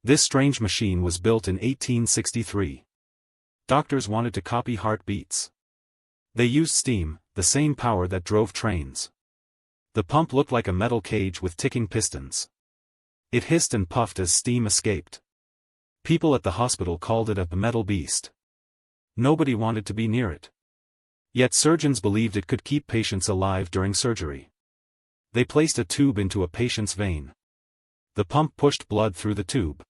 This strange machine was built in 1863. Doctors wanted to copy heartbeats. They used steam, the same power that drove trains. The pump looked like a metal cage with ticking pistons. It hissed and puffed as steam escaped. People at the hospital called it a metal beast. Nobody wanted to be near it. Yet surgeons believed it could keep patients alive during surgery. They placed a tube into a patient's vein. The pump pushed blood through the tube.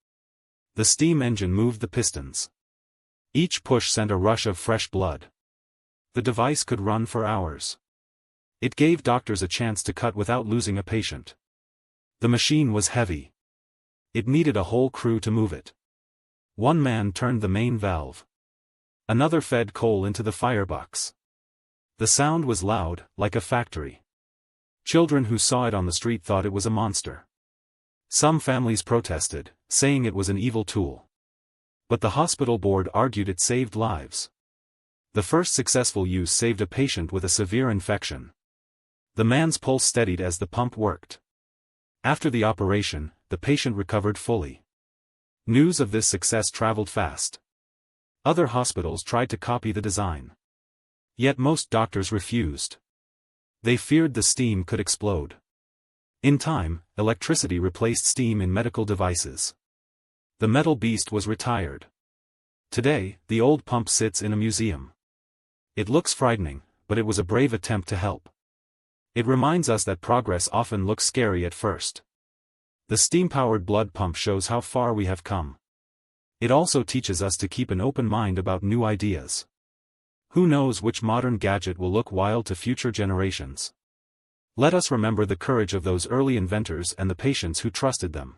The steam engine moved the pistons. Each push sent a rush of fresh blood. The device could run for hours. It gave doctors a chance to cut without losing a patient. The machine was heavy. It needed a whole crew to move it. One man turned the main valve. Another fed coal into the firebox. The sound was loud, like a factory. Children who saw it on the street thought it was a monster. Some families protested, saying it was an evil tool. But the hospital board argued it saved lives. The first successful use saved a patient with a severe infection. The man's pulse steadied as the pump worked. After the operation, the patient recovered fully. News of this success traveled fast. Other hospitals tried to copy the design. Yet most doctors refused. They feared the steam could explode. In time, electricity replaced steam in medical devices. The metal beast was retired. Today, the old pump sits in a museum. It looks frightening, but it was a brave attempt to help. It reminds us that progress often looks scary at first. The steam-powered blood pump shows how far we have come. It also teaches us to keep an open mind about new ideas. Who knows which modern gadget will look wild to future generations? Let us remember the courage of those early inventors and the patients who trusted them.